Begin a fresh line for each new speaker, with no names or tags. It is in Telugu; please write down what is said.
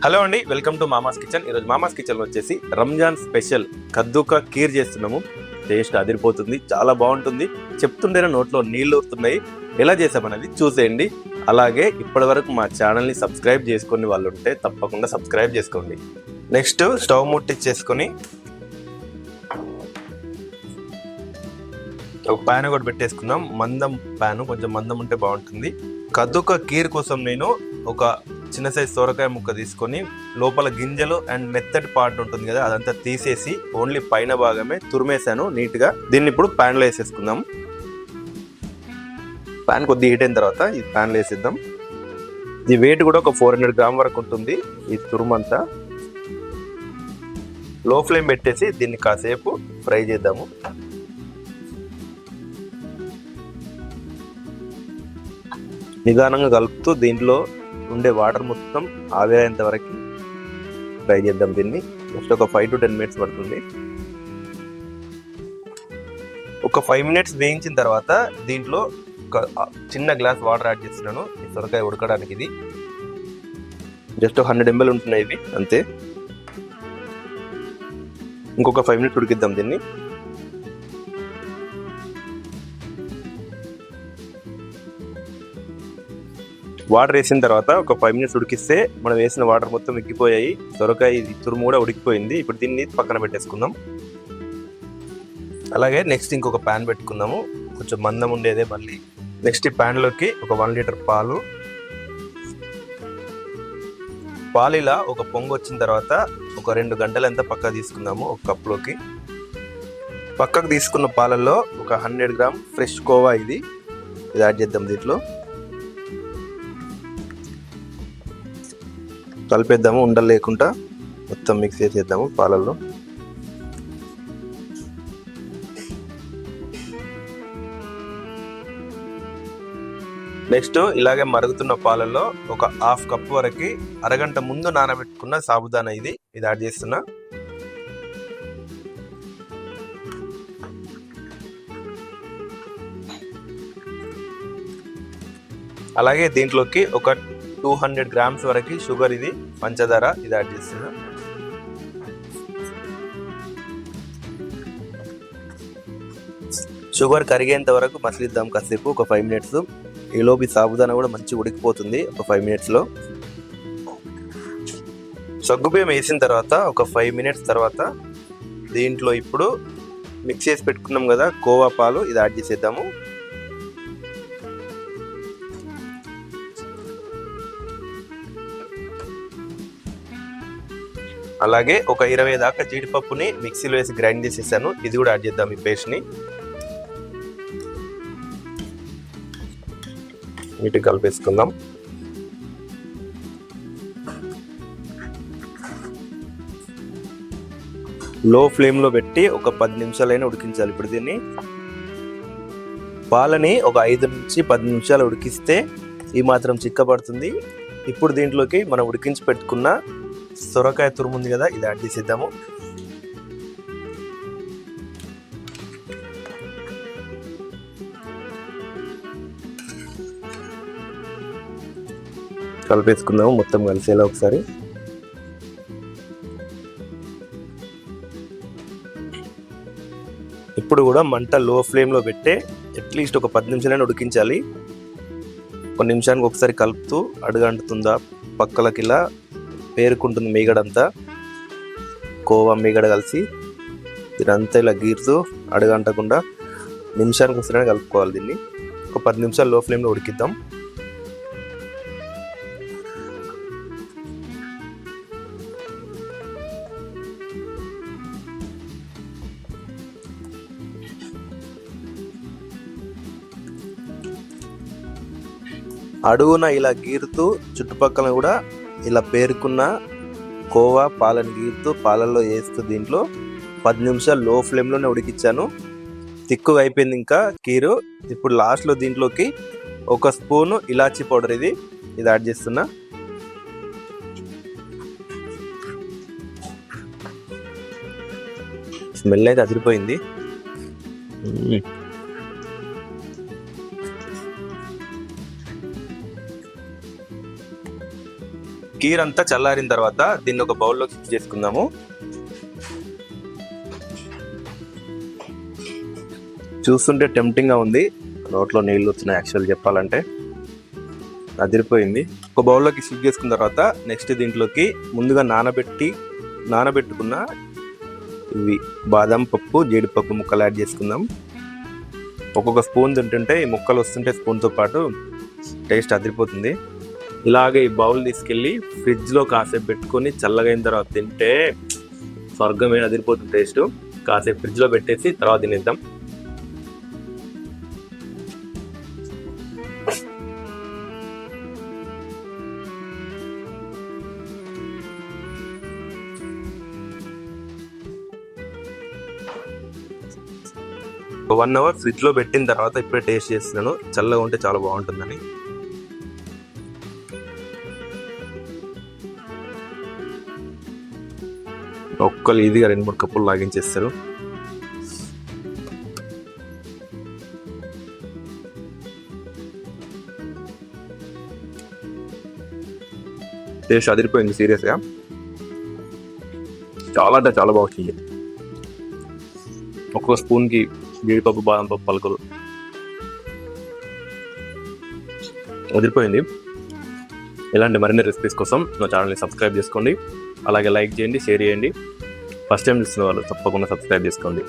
హలో అండి, వెల్కమ్ టు మామాస్ కిచెన్. ఈరోజు మామాస్ కిచెన్ వచ్చేసి రంజాన్ స్పెషల్ కద్దుకా కీర్ చేస్తున్నాము. టేస్ట్ అదిరిపోతుంది, చాలా బాగుంటుంది. చెప్తుంటేనే నోట్లో నీళ్లు ఊరుతున్నాయి. ఎలా చేసామనేది చూసేయండి. అలాగే ఇప్పటి వరకు మా ఛానల్ని సబ్స్క్రైబ్ చేసుకుని వాళ్ళు ఉంటే తప్పకుండా సబ్స్క్రైబ్ చేసుకోండి. నెక్స్ట్ స్టవ్ ముట్టించేసుకొని ఒక ప్యాన్ కూడా పెట్టేసుకుందాం. మందం ప్యాన్, కొంచెం మందం ఉంటే బాగుంటుంది. కద్దుకా కీర్ కోసం నేను ఒక చిన్న సైజ్ సొరకాయ ముక్క తీసుకొని లోపల గింజలు అండ్ మెత్తటి పార్ట్ ఉంటుంది కదా, అదంతా తీసేసి ఓన్లీ పైన భాగమే తురిమేసాను నీట్గా. దీన్ని ఇప్పుడు ప్యాన్లో వేసేసుకుందాం. ప్యాన్ కొద్దిగా హీట్ అయిన తర్వాత ఈ ప్యాన్లో వేసేద్దాం. ఈ వెయిట్ కూడా ఒక 400 గ్రామ్ వరకు ఉంటుంది. ఈ తురుమంతా లో ఫ్లేమ్ పెట్టేసి దీన్ని కాసేపు ఫ్రై చేద్దాము. నిదానంగా కలుపుతూ దీంట్లో ఉండే వాటర్ మొత్తం ఆవిరేంత వరకు ఫ్రై చేద్దాం. దీన్ని జస్ట్ ఒక 5 to 10 minutes పడుతుంది. ఒక 5 minutes వేయించిన తర్వాత దీంట్లో ఒక చిన్న గ్లాస్ వాటర్ యాడ్ చేస్తున్నాను. ఈ సొరకాయ ఉడకడానికి ఇది జస్ట్ 100 ml ఉంటున్నాయి ఇవి, అంతే. ఇంకొక 5 minutes ఉడికిద్దాం దీన్ని. వాటర్ వేసిన తర్వాత ఒక 5 minutes ఉడికిస్తే మనం వేసిన వాటర్ మొత్తం ఎక్కిపోయాయి. సొరకాయ తురుము కూడా ఉడికిపోయింది. ఇప్పుడు దీన్ని పక్కన పెట్టేసుకుందాం. అలాగే నెక్స్ట్ ఇంకొక ప్యాన్ పెట్టుకుందాము, కొంచెం మందం ఉండేదే మళ్ళీ. నెక్స్ట్ ఈ ప్యాన్లోకి ఒక 1 లీటర్ పాలు ఇలా ఒక పొంగు వచ్చిన తర్వాత ఒక 2 గంటలంతా పక్కకు తీసుకుందాము. ఒక కప్లోకి పక్కకు తీసుకున్న పాలల్లో ఒక 100 గ్రామ్ ఫ్రెష్ కోవా ఇది యాడ్ చేద్దాం. దీంట్లో కలిపేద్దాము, ఉండలు లేకుండా మొత్తం మిక్స్ చేసేద్దాము పాలల్లో. నెక్స్ట్ ఇలాగే మరుగుతున్న పాలల్లో ఒక 1/2 కప్ వరకు అరగంట ముందు నానబెట్టుకున్న సాబుదానా ఇది యాడ్ చేస్తున్నా. అలాగే దీంట్లోకి ఒక 200 గ్రామ్స్ వరకు షుగర్, ఇది పంచదార ఇది యాడ్ చేస్తున్నా. షుగర్ కరిగేంత వరకు మసిలిద్దాం కాసేపు, ఒక 5 minutes. ఈలోపు సాబుదానా కూడా మంచిగా ఉడికిపోతుంది ఒక 5 minutes. సగ్గుబియ్యం వేసిన తర్వాత ఒక 5 minutes తర్వాత దీంట్లో ఇప్పుడు మిక్స్ చేసి పెట్టుకున్నాం కదా కోవా పాలు ఇది యాడ్ చేసేద్దాము. అలాగే ఒక 20 దాకా జీడిపప్పుని మిక్సీలో వేసి గ్రైండ్ చేసేసాను, ఇది కూడా యాడ్ చేద్దాం. ఈ పేస్ట్ని నీట్గా కలిపేసుకుందాం. లో ఫ్లేమ్లో పెట్టి ఒక 10 నిమిషాలైనా ఉడికించాలి. ఇప్పుడు దీన్ని పాలని ఒక 5 నుంచి 10 నిమిషాలు ఉడికిస్తే ఈ మాత్రం చిక్కబడుతుంది. ఇప్పుడు దీంట్లోకి మనం ఉడికించి పెట్టుకున్న సొరకాయ తురుము ఉంది కదా, ఇది యాడ్ చేసేద్దాము. కలిపేసుకుందాము మొత్తం కలిసేలా ఒకసారి. ఇప్పుడు కూడా మంట లో ఫ్లేమ్లో పెట్టే అట్లీస్ట్ ఒక 10 నిమిషాలైనా ఉడికించాలి. ఒక నిమిషానికి ఒకసారి కలుపుతూ అడుగంటుతుందా పక్కలకి ఇలా పేరుకుంటుంది మీగడంతా, కోవా మీగడ కలిసి దీనంతా ఇలా గీరుతూ అడుగంటకుండా నిమిషానికి ఒకసారి కలుపుకోవాలి. దీన్ని ఒక 10 నిమిషాలు లో ఫ్లేమ్లో ఉడికిద్దాం. అడుగున ఇలా గీరుతూ చుట్టుపక్కల కూడా ఇలా పేరుకున్న కోవా పాలను గీరుతూ పాలల్లో వేస్తూ దీంట్లో 10 నిమిషాలు లో ఫ్లేమ్లోనే ఉడికించాను. తిక్కుగా అయిపోయింది ఇంకా కీరు. ఇప్పుడు లాస్ట్లో దీంట్లోకి ఒక స్పూను ఇలాచీ పౌడర్ ఇది యాడ్ చేస్తున్నా. స్మెల్ అయితే అదిరిపోయింది. కీర్ అంతా చల్లారిన తర్వాత దీన్ని ఒక బౌల్లో షిఫ్ట్ చేసుకుందాము. చూస్తుంటే టెంప్టింగ్గా ఉంది, నోట్లో నీళ్ళు వచ్చినాయి. యాక్చువల్ చెప్పాలంటే అదిరిపోయింది. ఒక బౌల్లోకి షిఫ్ట్ చేసుకున్న తర్వాత నెక్స్ట్ దీంట్లోకి ముందుగా నానబెట్టుకున్న ఇవి బాదం పప్పు, జీడిపప్పు ముక్కలు యాడ్ చేసుకుందాం. ఒక్కొక్క స్పూన్ తింటుంటే ఈ ముక్కలు వస్తుంటే స్పూన్తో పాటు టేస్ట్ అదిరిపోతుంది. ఇలాగే ఈ బౌల్ తీసుకెళ్ళి ఫ్రిడ్జ్లో కాసేపు పెట్టుకొని చల్లగైన తర్వాత తింటే స్వర్గమే, అదిరిపోతుంది టేస్ట్. కాసేపు ఫ్రిడ్జ్లో పెట్టేసి తర్వాత తినేద్దాం. ఒక 1 అవర్ ఫ్రిడ్జ్లో పెట్టిన తర్వాత ఇప్పుడే టేస్ట్ చేస్తున్నాను. చల్లగా ఉంటే చాలా బాగుంటుందని. ఒక్కళ్ళు ఈజీగా 2-3 కప్పులు లాగించేస్తారు. టేస్ట్ అదిరిపోయింది సీరియస్గా. చాలా అంటే చాలా బాగుంది. ఒక్కొక్క స్పూన్కి జీడిపప్పు, బాదం పప్పు, పలుకులు అదిరిపోయింది. ఇలాంటి మరిన్ని రెసిపీస్ కోసం నా ఛానల్ని సబ్స్క్రైబ్ చేసుకోండి. అలాగే లైక్ చేయండి, షేర్ చేయండి. ఫస్ట్ టైం చూస్తున్న వాళ్ళు తప్పకుండా సబ్స్క్రైబ్ చేసుకోండి.